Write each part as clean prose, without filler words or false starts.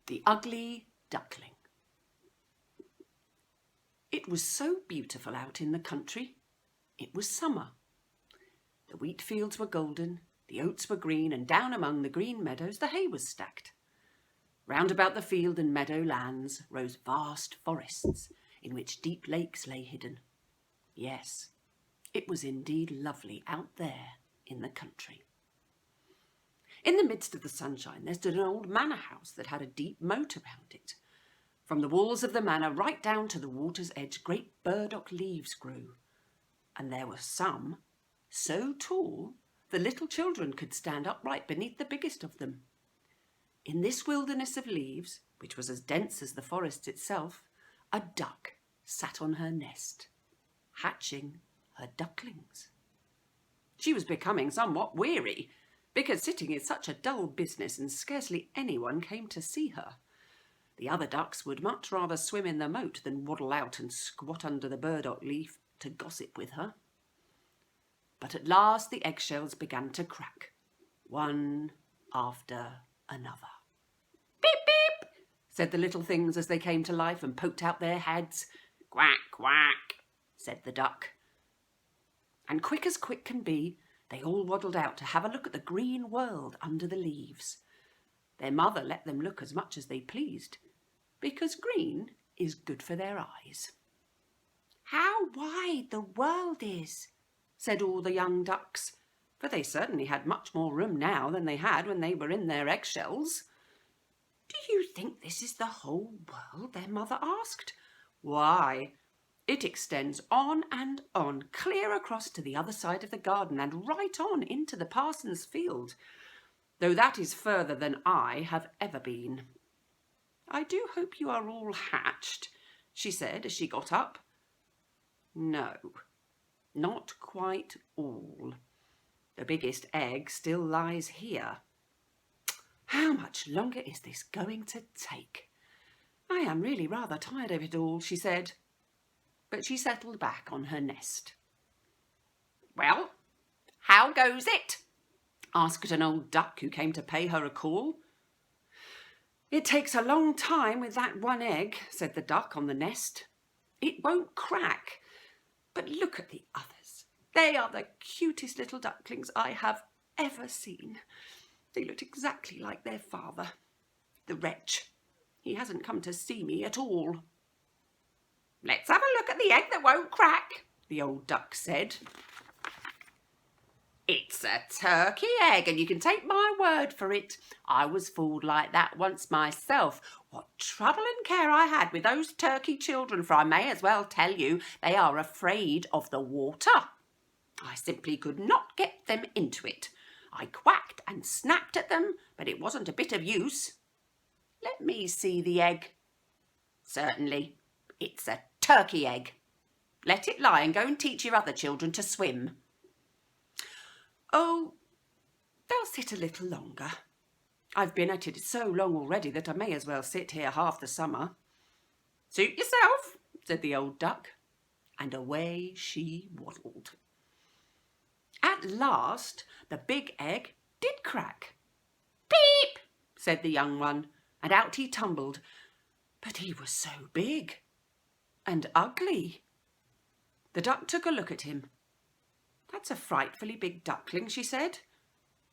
The Ugly Duckling. It was so beautiful out in the country. It was summer. The wheat fields were golden, the oats were green, and down among the green meadows the hay was stacked. Round about the field and meadow lands rose vast forests, in which deep lakes lay hidden. Yes, it was indeed lovely out there in the country. In the midst of the sunshine there stood an old manor house that had a deep moat around it. From the walls of the manor right down to the water's edge great burdock leaves grew, and there were some so tall the little children could stand upright beneath the biggest of them. In this wilderness of leaves, which was as dense as the forest itself, a duck sat on her nest, hatching her ducklings. She was becoming somewhat weary, because sitting is such a dull business and scarcely anyone came to see her. The other ducks would much rather swim in the moat than waddle out and squat under the burdock leaf to gossip with her. But at last the eggshells began to crack, one after another. "Beep, beep," said the little things as they came to life and poked out their heads. "Quack, quack," said the duck. And quick as quick can be, they all waddled out to have a look at the green world under the leaves. Their mother let them look as much as they pleased, because green is good for their eyes. "How wide the world is," said all the young ducks, for they certainly had much more room now than they had when they were in their eggshells. "Do you think this is the whole world?" their mother asked. "Why, it extends on and on, clear across to the other side of the garden and right on into the parson's field, though that is further than I have ever been. I do hope you are all hatched," she said as she got up. No, not quite all. The biggest egg still lies here. How much longer is this going to take? I am really rather tired of it all, she said. But she settled back on her nest. "Well, how goes it?" asked an old duck who came to pay her a call. "It takes a long time with that one egg," said the duck on the nest. "It won't crack. But look at the others. They are the cutest little ducklings I have ever seen. They look exactly like their father. The wretch. He hasn't come to see me at all." "Let's have a look at the egg that won't crack," the old duck said. "It's a turkey egg, and you can take my word for it. I was fooled like that once myself. What trouble and care I had with those turkey children, for I may as well tell you they are afraid of the water. I simply could not get them into it. I quacked and snapped at them, but it wasn't a bit of use. Let me see the egg. Certainly, it's a turkey egg. Let it lie and go and teach your other children to swim." "Oh, they'll sit a little longer. I've been at it so long already that I may as well sit here half the summer." "Suit yourself," said the old duck, and away she waddled. At last the big egg did crack. "Peep," said the young one, and out he tumbled. But he was so big and ugly. The duck took a look at him. "That's a frightfully big duckling," she said.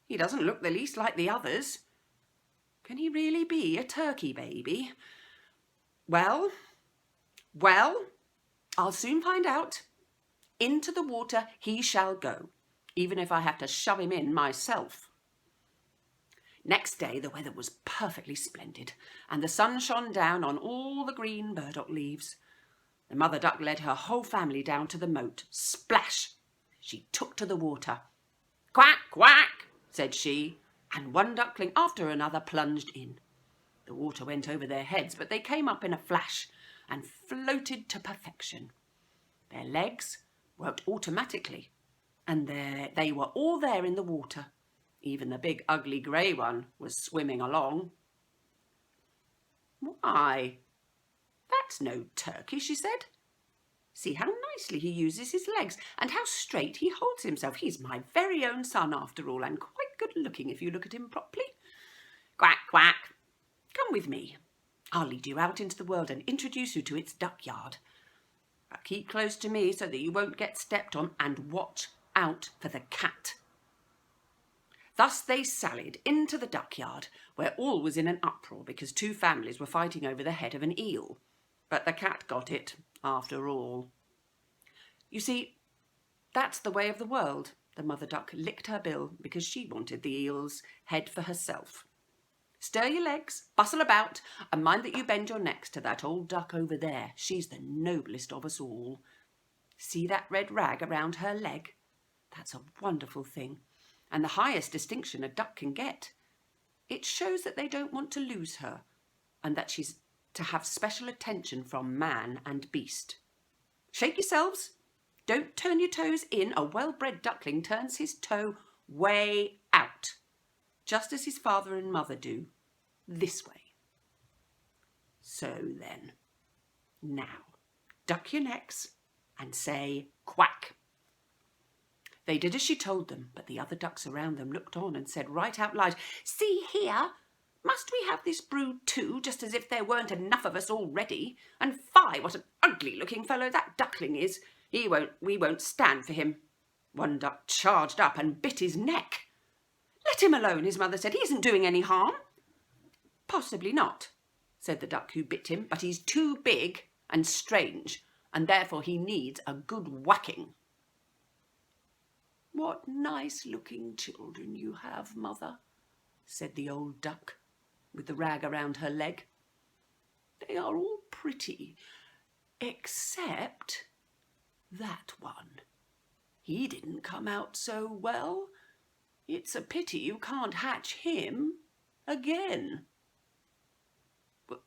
"He doesn't look the least like the others. Can he really be a turkey baby? Well, I'll soon find out. Into the water he shall go, even if I have to shove him in myself." Next day the weather was perfectly splendid, and the sun shone down on all the green burdock leaves. The mother duck led her whole family down to the moat. Splash! She took to the water. "Quack, quack," said she, and one duckling after another plunged in. The water went over their heads, but they came up in a flash and floated to perfection. Their legs worked automatically, and they were all there in the water. Even the big ugly grey one was swimming along. "Why, that's no turkey," she said. "See how nicely he uses his legs, and how straight he holds himself. He's my very own son after all, and quite good looking if you look at him properly. Quack, quack. Come with me. I'll lead you out into the world and introduce you to its duckyard. But keep close to me so that you won't get stepped on, and watch out for the cat." Thus they sallied into the duckyard, where all was in an uproar because two families were fighting over the head of an eel. But the cat got it, after all. You see, that's the way of the world. The mother duck licked her bill because she wanted the eel's head for herself. "Stir your legs, bustle about, and mind that you bend your necks to that old duck over there. She's the noblest of us all. See that red rag around her leg? That's a wonderful thing, and the highest distinction a duck can get. It shows that they don't want to lose her, and that she's to have special attention from man and beast. Shake yourselves. Don't turn your toes in. A well-bred duckling turns his toe way out, just as his father and mother do, this way. So then, now, duck your necks and say quack." They did as she told them, but the other ducks around them looked on and said right out loud, "See here, must we have this brood too, just as if there weren't enough of us already? And fie, what an ugly-looking fellow that duckling is. We won't stand for him." One duck charged up and bit his neck. "Let him alone," his mother said. "He isn't doing any harm." "Possibly not," said the duck who bit him, "but he's too big and strange, and therefore he needs a good whacking." "What nice-looking children you have, mother," said the old duck, with the rag around her leg. "They are all pretty, except that one. He didn't come out so well. It's a pity you can't hatch him again." "But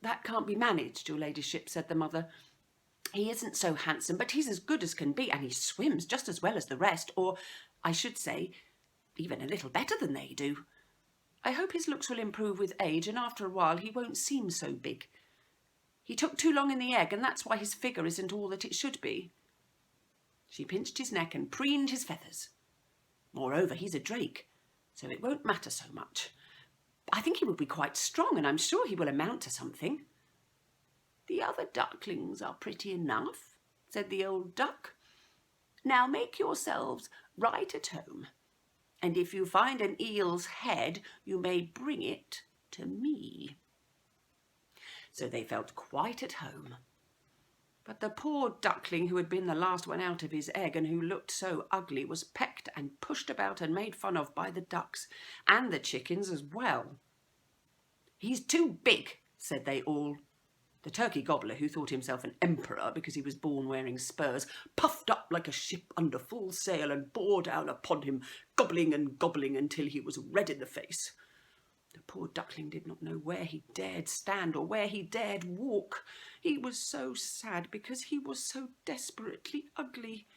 that can't be managed, your ladyship," said the mother. "He isn't so handsome, but he's as good as can be, and he swims just as well as the rest, or, I should say, even a little better than they do. I hope his looks will improve with age, and after a while he won't seem so big. He took too long in the egg, and that's why his figure isn't all that it should be." She pinched his neck and preened his feathers. "Moreover, he's a drake, so it won't matter so much. I think he will be quite strong, and I'm sure he will amount to something." "The other ducklings are pretty enough," said the old duck. "Now make yourselves right at home, and if you find an eel's head, you may bring it to me." So they felt quite at home. But the poor duckling who had been the last one out of his egg and who looked so ugly was pecked and pushed about and made fun of by the ducks and the chickens as well. "He's too big," said they all. The turkey gobbler, who thought himself an emperor because he was born wearing spurs, puffed up like a ship under full sail and bore down upon him, gobbling and gobbling until he was red in the face. The poor duckling did not know where he dared stand or where he dared walk. He was so sad because he was so desperately ugly,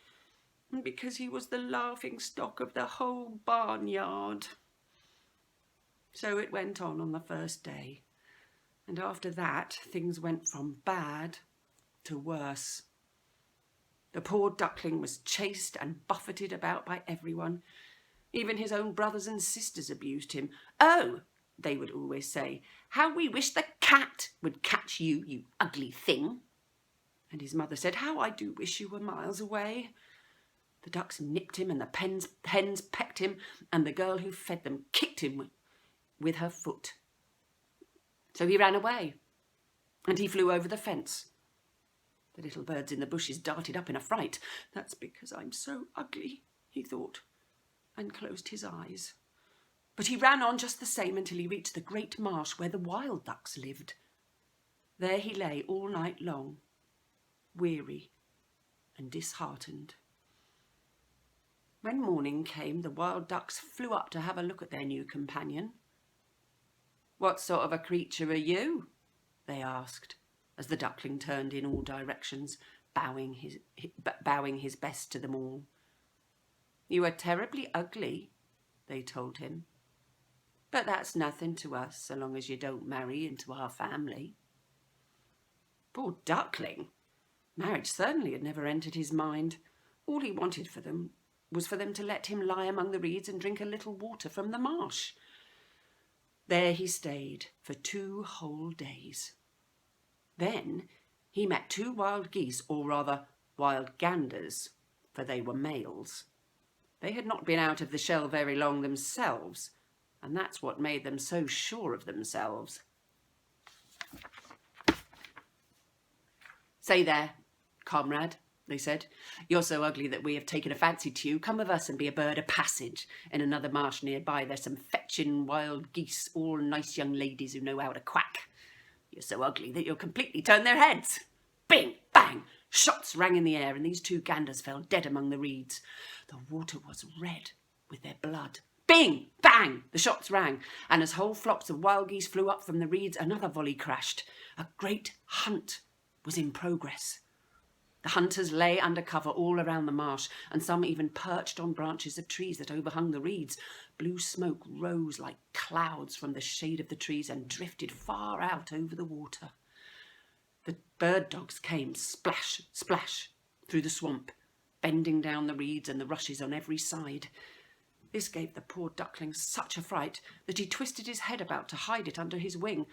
and because he was the laughing-stock of the whole barnyard. So it went on the first day, and after that things went from bad to worse. The poor duckling was chased and buffeted about by everyone. Even his own brothers and sisters abused him. "Oh," they would always say, "how we wish the cat would catch you, you ugly thing." And his mother said, "How I do wish you were miles away." The ducks nipped him, and the hens pecked him, and the girl who fed them kicked him with her foot. So he ran away, and he flew over the fence. The little birds in the bushes darted up in a fright. "That's because I'm so ugly," he thought, and closed his eyes. But he ran on just the same until he reached the great marsh where the wild ducks lived. There he lay all night long, weary and disheartened. When morning came, the wild ducks flew up to have a look at their new companion. "What sort of a creature are you?" they asked, as the duckling turned in all directions, bowing his best to them all. "You are terribly ugly," they told him. "But that's nothing to us so long as you don't marry into our family." Poor duckling! Marriage certainly had never entered his mind. All he wanted for them was for them to let him lie among the reeds and drink a little water from the marsh. There he stayed for 2 whole days. Then he met 2 wild geese, or rather wild ganders, for they were males. They had not been out of the shell very long themselves, and that's what made them so sure of themselves. "Say there, comrade," they said, "you're so ugly that we have taken a fancy to you. Come with us and be a bird of passage. In another marsh nearby there's some fetching wild geese, all nice young ladies who know how to quack. You're so ugly that you'll completely turn their heads." Bing, bang! Shots rang in the air, and these 2 ganders fell dead among the reeds. The water was red with their blood. Bing, bang! The shots rang, and as whole flocks of wild geese flew up from the reeds, another volley crashed. A great hunt was in progress. The hunters lay under cover all around the marsh, and some even perched on branches of trees that overhung the reeds. Blue smoke rose like clouds from the shade of the trees and drifted far out over the water. The bird dogs came splash, splash through the swamp, bending down the reeds and the rushes on every side. This gave the poor duckling such a fright that he twisted his head about to hide it under his wing.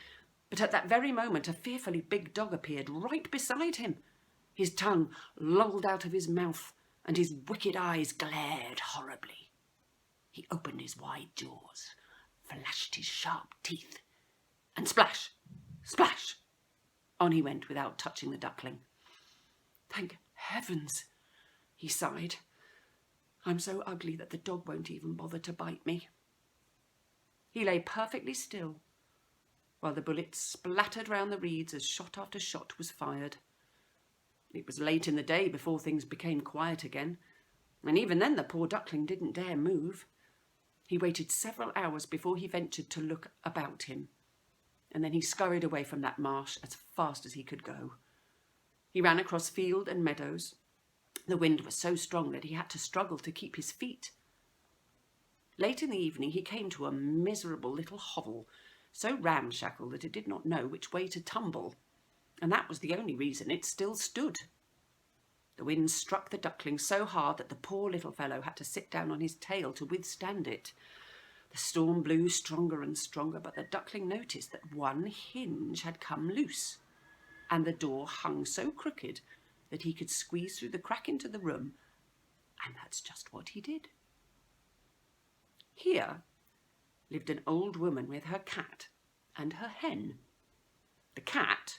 But at that very moment a fearfully big dog appeared right beside him. His tongue lolled out of his mouth, and his wicked eyes glared horribly. He opened his wide jaws, flashed his sharp teeth, and splash, splash! On he went without touching the duckling. "Thank heavens," he sighed. "I'm so ugly that the dog won't even bother to bite me." He lay perfectly still while the bullets splattered round the reeds as shot after shot was fired. It was late in the day before things became quiet again, and even then the poor duckling didn't dare move. He waited several hours before he ventured to look about him, and then he scurried away from that marsh as fast as he could go. He ran across field and meadows. The wind was so strong that he had to struggle to keep his feet. Late in the evening he came to a miserable little hovel, so ramshackle that it did not know which way to tumble, and that was the only reason it still stood. The wind struck the duckling so hard that the poor little fellow had to sit down on his tail to withstand it. The storm blew stronger and stronger, but the duckling noticed that one hinge had come loose, and the door hung so crooked that he could squeeze through the crack into the room, and that's just what he did. Here lived an old woman with her cat and her hen. The cat,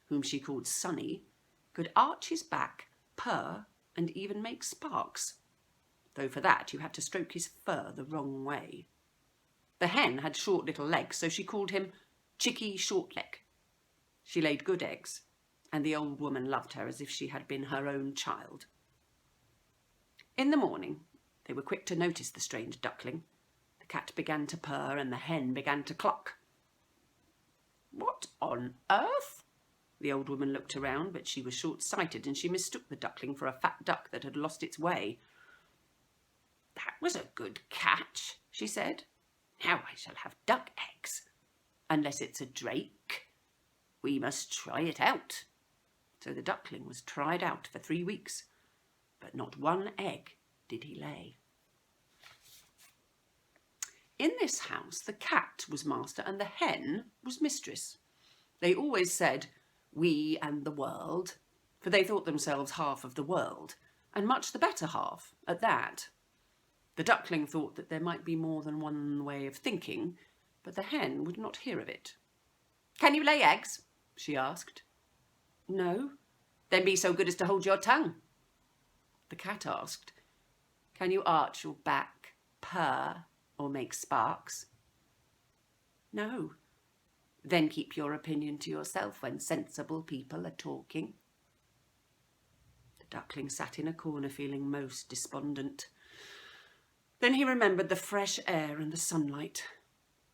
whom she called Sonny, could arch his back, purr, and even make sparks, though for that you had to stroke his fur the wrong way. The hen had short little legs, so she called him Chickie Shortleg. She laid good eggs, and the old woman loved her as if she had been her own child. In the morning they were quick to notice the strange duckling. The cat began to purr, and the hen began to cluck. "What on earth?" The old woman looked around, but she was short-sighted, and she mistook the duckling for a fat duck that had lost its way. "That was a good catch," she said. "Now I shall have duck eggs, unless it's a drake. We must try it out." So the duckling was tried out for 3 weeks, but not one egg did he lay. In this house the cat was master and the hen was mistress. They always said "we and the world," for they thought themselves half of the world, and much the better half at that. The duckling thought that there might be more than one way of thinking, but the hen would not hear of it. "Can you lay eggs?" she asked. "No." "Then be so good as to hold your tongue." The cat asked, "Can you arch your back, purr, or make sparks?" "No." "Then keep your opinion to yourself when sensible people are talking." The duckling sat in a corner feeling most despondent. Then he remembered the fresh air and the sunlight.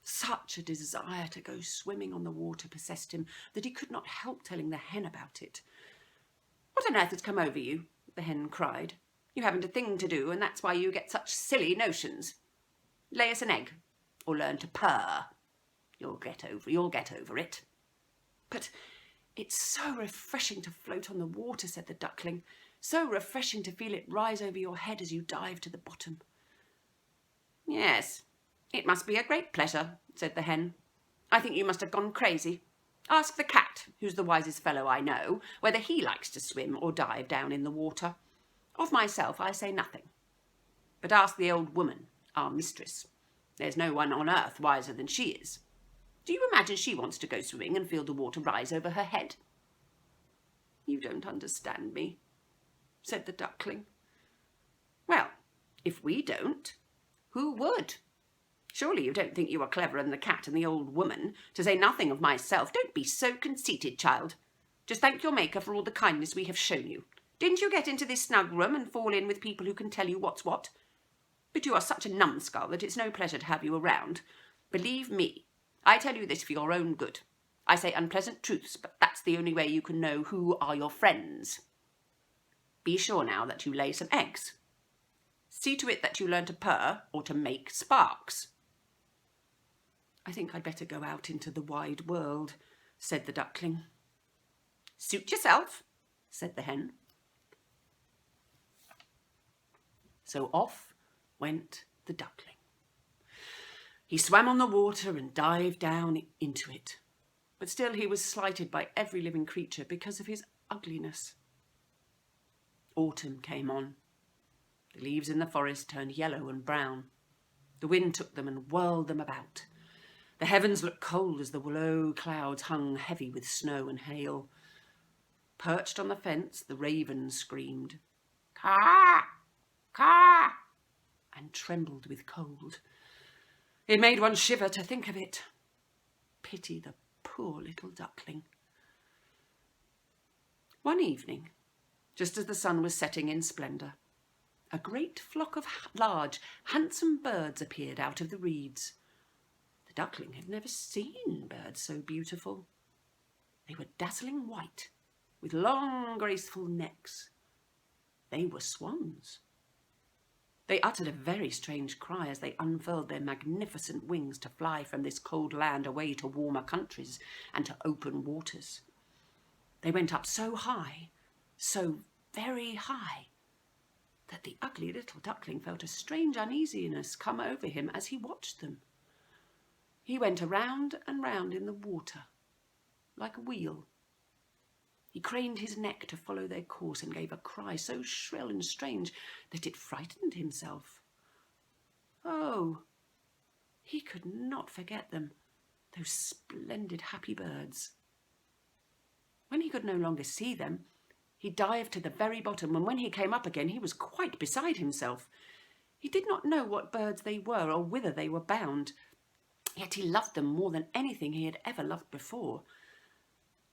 Such a desire to go swimming on the water possessed him that he could not help telling the hen about it. "What on earth has come over you?" the hen cried. "You haven't a thing to do, and that's why you get such silly notions. Lay us an egg, or learn to purr. You'll get over it." "But it's so refreshing to float on the water," said the duckling. "So refreshing to feel it rise over your head as you dive to the bottom." "Yes, it must be a great pleasure," said the hen. I think you must have gone crazy. Ask the cat, who's the wisest fellow I know, whether he likes to swim or dive down in the water. Of myself I say nothing. But ask the old woman, our mistress. There's no one on earth wiser than she is. Do you imagine she wants to go swimming and feel the water rise over her head?" "You don't understand me," said the duckling. "Well, if we don't, who would? Surely you don't think you are cleverer than the cat and the old woman, to say nothing of myself. Don't be so conceited, child. Just thank your Maker for all the kindness we have shown you. Didn't you get into this snug room and fall in with people who can tell you what's what? But you are such a numbskull that it's no pleasure to have you around. Believe me, I tell you this for your own good. I say unpleasant truths, but that's the only way you can know who are your friends. Be sure now that you lay some eggs. See to it that you learn to purr or to make sparks." "I think I'd better go out into the wide world," said the duckling. "Suit yourself," said the hen. So off went the duckling. He swam on the water and dived down into it, but still he was slighted by every living creature because of his ugliness. Autumn came on. The leaves in the forest turned yellow and brown. The wind took them and whirled them about. The heavens looked cold as the low clouds hung heavy with snow and hail. Perched on the fence, the raven screamed, "Caw! Caw!" and trembled with cold. It made one shiver to think of it. Pity the poor little duckling. One evening, just as the sun was setting in splendour, a great flock of large, handsome birds appeared out of the reeds. The duckling had never seen birds so beautiful. They were dazzling white, with long, graceful necks. They were swans. They uttered a very strange cry as they unfurled their magnificent wings to fly from this cold land away to warmer countries and to open waters. They went up so high, so very high, that the ugly little duckling felt a strange uneasiness come over him as he watched them. He went around and round in the water, like a wheel. He craned his neck to follow their course and gave a cry so shrill and strange that it frightened himself. Oh, he could not forget them, those splendid happy birds. When he could no longer see them, he dived to the very bottom, and when he came up again, he was quite beside himself. He did not know what birds they were or whither they were bound, yet he loved them more than anything he had ever loved before.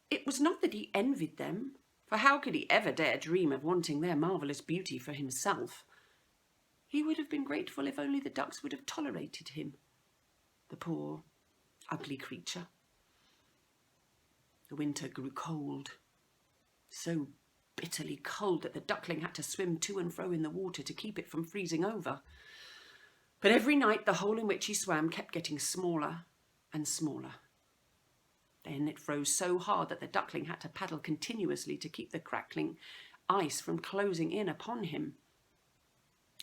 It was not that he envied them, for how could he ever dare dream of wanting their marvellous beauty for himself? He would have been grateful if only the ducks would have tolerated him, the poor, ugly creature. The winter grew cold, so bitterly cold that the duckling had to swim to and fro in the water to keep it from freezing over. But every night the hole in which he swam kept getting smaller and smaller. Then it froze so hard that the duckling had to paddle continuously to keep the crackling ice from closing in upon him.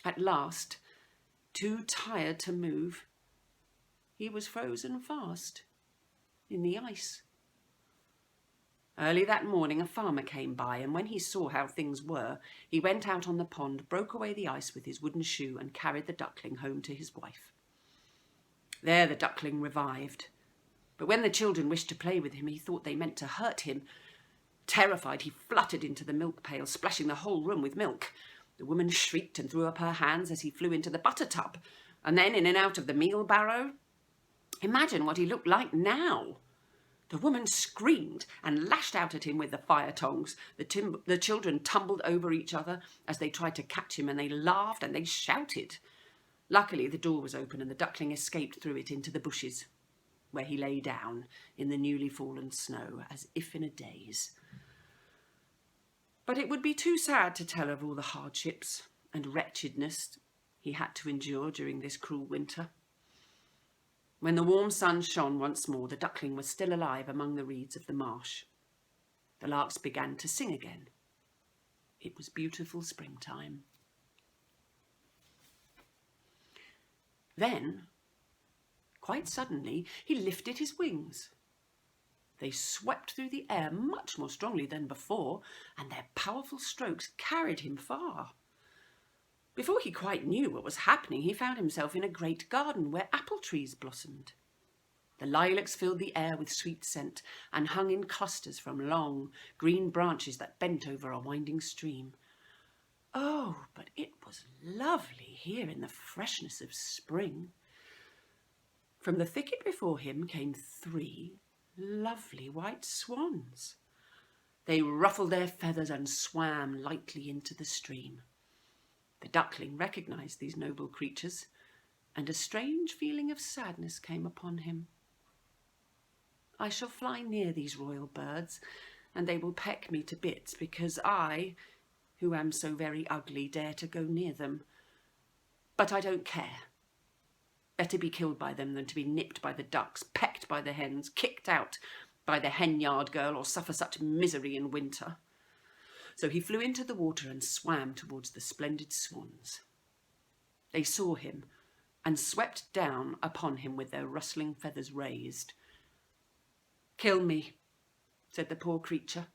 At last, too tired to move, he was frozen fast in the ice. Early that morning a farmer came by, and when he saw how things were, he went out on the pond, broke away the ice with his wooden shoe, and carried the duckling home to his wife. There the duckling revived. But when the children wished to play with him, he thought they meant to hurt him. Terrified, he fluttered into the milk pail, splashing the whole room with milk. The woman shrieked and threw up her hands as he flew into the butter tub, and then in and out of the meal barrow. Imagine what he looked like now. The woman screamed and lashed out at him with the fire tongs. The children tumbled over each other as they tried to catch him, and they laughed and they shouted. Luckily, the door was open, and the duckling escaped through it into the bushes, where he lay down in the newly fallen snow, as if in a daze. But it would be too sad to tell of all the hardships and wretchedness he had to endure during this cruel winter. When the warm sun shone once more, the duckling was still alive among the reeds of the marsh. The larks began to sing again. It was beautiful springtime. Then, Quite suddenly, he lifted his wings. They swept through the air much more strongly than before, and their powerful strokes carried him far. Before he quite knew what was happening, he found himself in a great garden where apple trees blossomed. The lilacs filled the air with sweet scent and hung in clusters from long, green branches that bent over a winding stream. Oh, but it was lovely here in the freshness of spring. From the thicket before him came 3 lovely white swans. They ruffled their feathers and swam lightly into the stream. The duckling recognised these noble creatures, and a strange feeling of sadness came upon him. I shall fly near these royal birds, and they will peck me to bits, because I, who am so very ugly, dare to go near them. But I don't care. Better be killed by them than to be nipped by the ducks, pecked by the hens, kicked out by the hen-yard girl, or suffer such misery in winter. So he flew into the water and swam towards the splendid swans. They saw him and swept down upon him with their rustling feathers raised. "Kill me," said the poor creature,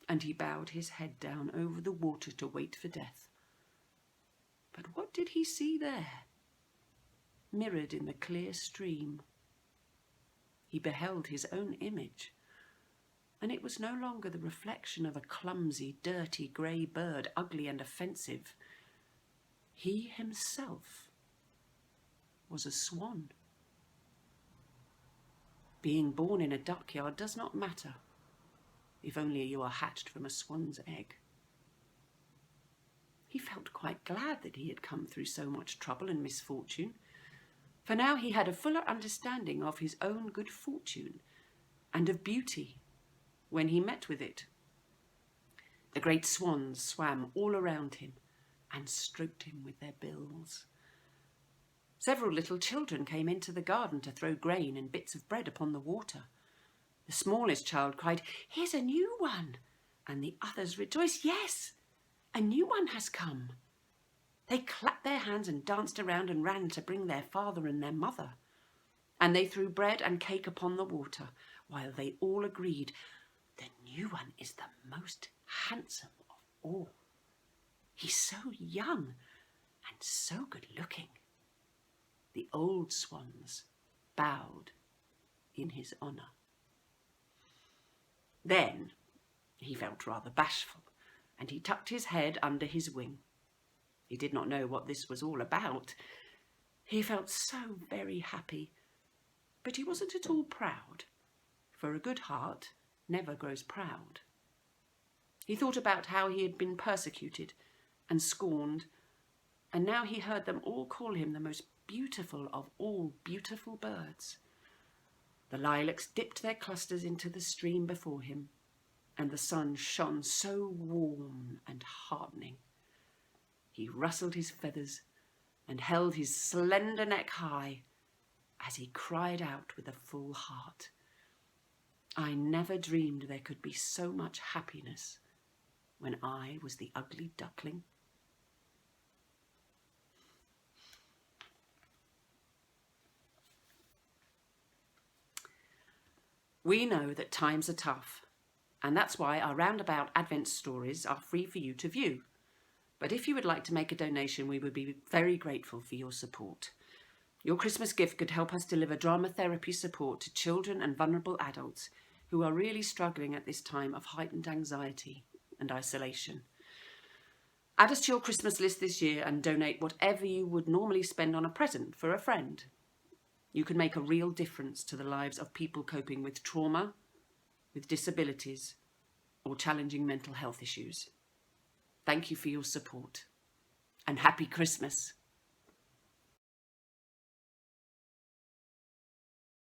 and he bowed his head down over the water to wait for death. But what did he see there? Mirrored in the clear stream, he beheld his own image, and it was no longer the reflection of a clumsy, dirty, grey bird, ugly and offensive. He himself was a swan. Being born in a duckyard does not matter, if only you are hatched from a swan's egg. He felt quite glad that he had come through so much trouble and misfortune, for now he had a fuller understanding of his own good fortune and of beauty when he met with it. The great swans swam all around him and stroked him with their bills. Several little children came into the garden to throw grain and bits of bread upon the water. The smallest child cried, "Here's a new one!" And the others rejoiced, "Yes, a new one has come." They clapped their hands and danced around and ran to bring their father and their mother. And they threw bread and cake upon the water, while they all agreed, "The new one is the most handsome of all. He's so young and so good-looking." The old swans bowed in his honour. Then he felt rather bashful, and he tucked his head under his wing. He did not know what this was all about. He felt so very happy, but he wasn't at all proud, for a good heart never grows proud. He thought about how he had been persecuted and scorned, and now he heard them all call him the most beautiful of all beautiful birds. The lilacs dipped their clusters into the stream before him, and the sun shone so warm and heartening. He rustled his feathers and held his slender neck high as he cried out with a full heart, "I never dreamed there could be so much happiness when I was the ugly duckling." We know that times are tough, and that's why our roundabout Advent stories are free for you to view. But if you would like to make a donation, we would be very grateful for your support. Your Christmas gift could help us deliver drama therapy support to children and vulnerable adults who are really struggling at this time of heightened anxiety and isolation. Add us to your Christmas list this year and donate whatever you would normally spend on a present for a friend. You can make a real difference to the lives of people coping with trauma, with disabilities, or challenging mental health issues. Thank you for your support, and Happy Christmas.